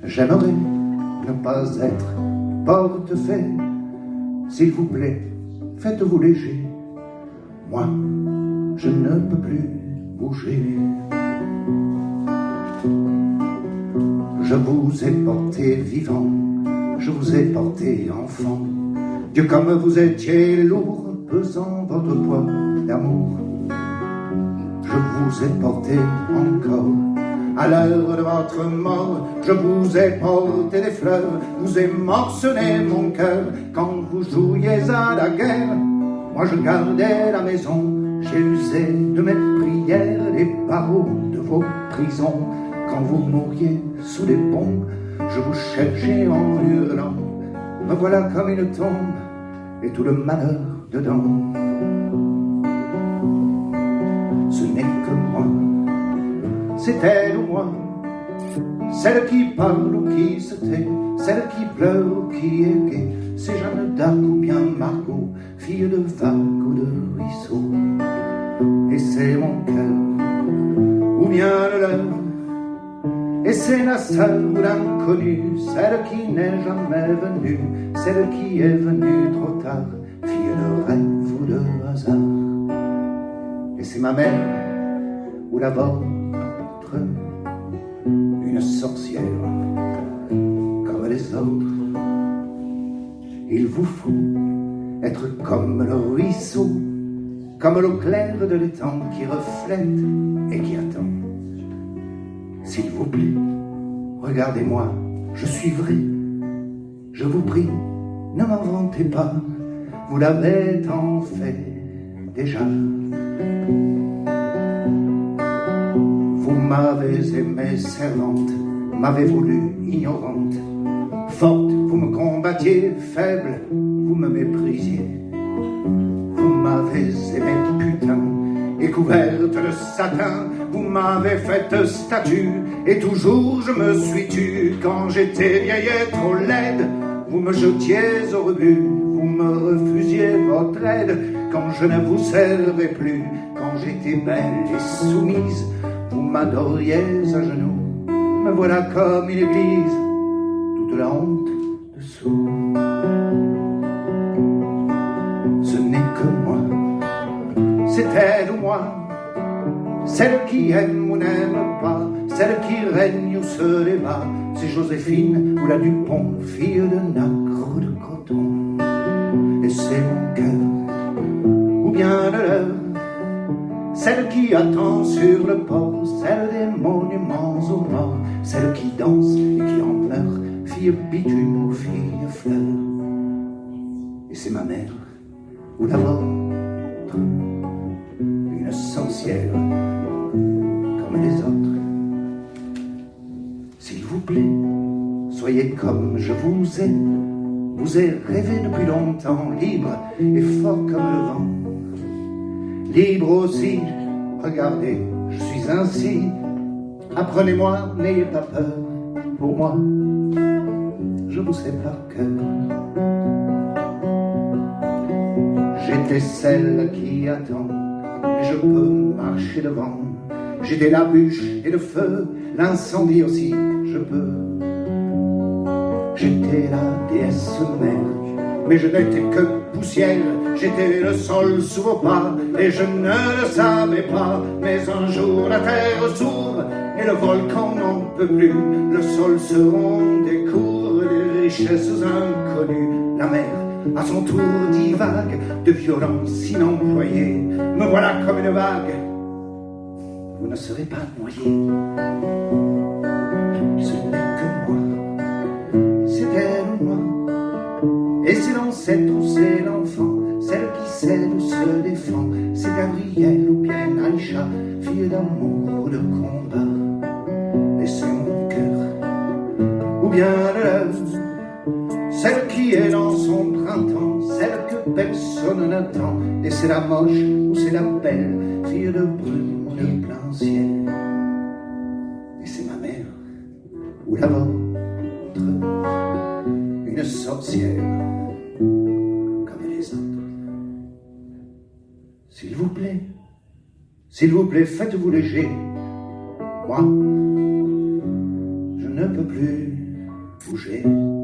J'aimerais ne pas être portefaix. S'il vous plaît, faites-vous léger. Moi, je ne peux plus bouger. Je vous ai porté vivant, je vous ai porté enfant. Dieu, comme vous étiez lourd, pesant votre poids d'amour. Je vous ai porté encore. À l'heure de votre mort, je vous ai porté des fleurs, vous ai morcelé mon cœur quand vous jouiez à la guerre. Moi je gardais la maison, j'ai usé de mes prières les barreaux de vos prisons. Quand vous mouriez sous les ponts, je vous cherchais en hurlant. Me voilà comme une tombe et tout le malheur dedans. Ce n'est que moi, c'est elle ou moi, celle qui parle ou qui se tait, celle qui pleure ou qui est gaie. C'est Jeanne d'Arc ou bien Margot, fille de vague ou de ruisseau. Et c'est mon cœur, ou bien le leur, et c'est la seule ou l'inconnue, celle qui n'est jamais venue, celle qui est venue trop tard, fille de rêve ou de hasard. Et c'est ma mère, ou la vôtre, une sorcière comme les autres. Il vous faut être comme le ruisseau, comme l'eau claire de l'étang qui reflète et qui attend. S'il vous plaît, regardez-moi, je suis vrai. Je vous prie, ne m'inventez pas, vous l'avez tant fait déjà. Vous m'avez aimée servante, m'avez voulu ignorante. Forte, vous me combattiez, faible, vous me méprisiez. Vous m'avez aimée putain et couverte de satin. Vous m'avez faite statue et toujours je me suis tue. Quand j'étais vieille et trop laide, vous me jetiez au rebut. Vous me refusiez votre aide quand je ne vous servais plus. Quand j'étais belle et soumise, vous m'adoriez à genoux. Me voilà comme une église, toute la honte dessous. Ce n'est que moi, c'est elle ou moi, celle qui aime ou n'aime pas, celle qui règne ou se débat. C'est Joséphine ou la Dupont, fille de nacre ou de coton. Et c'est mon cœur, ou bien le leur, celle qui attend sur le port, celle des monuments aux morts, celle qui danse et qui en meurt, fille bitume ou fille fleur. Et c'est ma mère, ou la vôtre, une sorcière comme les autres. S'il vous plaît, soyez comme je vous ai rêvé depuis longtemps, libre et fort comme le vent. Libre aussi, regardez, je suis ainsi. Apprenez-moi, n'ayez pas peur. Pour moi, je vous sais par cœur. J'étais celle qui attend, mais je peux marcher devant. J'étais la bûche et le feu, l'incendie aussi, je peux. J'étais la déesse mère, mais je n'étais que poussière. J'étais le sol sous vos pas, et je ne le savais pas. Mais un jour la terre s'ouvre, et le volcan n'en peut plus. Le sol se rond, découvre les richesses inconnues. La mer, à son tour, divague de violence inemployée. Me voilà comme une vague, vous ne serez pas noyé. Ce n'est que moi, c'est elle ou moi. Et c'est l'ancêtre ou c'est l'enfant, celle qui cède ou se défend. C'est Gabrielle ou bien Aïcha, fille d'amour ou de combat. Et c'est mon cœur, ou bien le leur, celle qui est dans son printemps, celle que personne n'attend. Et c'est la moche ou c'est la belle, fille de brume ou de plein ciel. Et c'est ma mère, ou la vôtre, une sorcière comme les autres. S'il vous plaît, faites-vous léger. Moi, je ne peux plus bougez.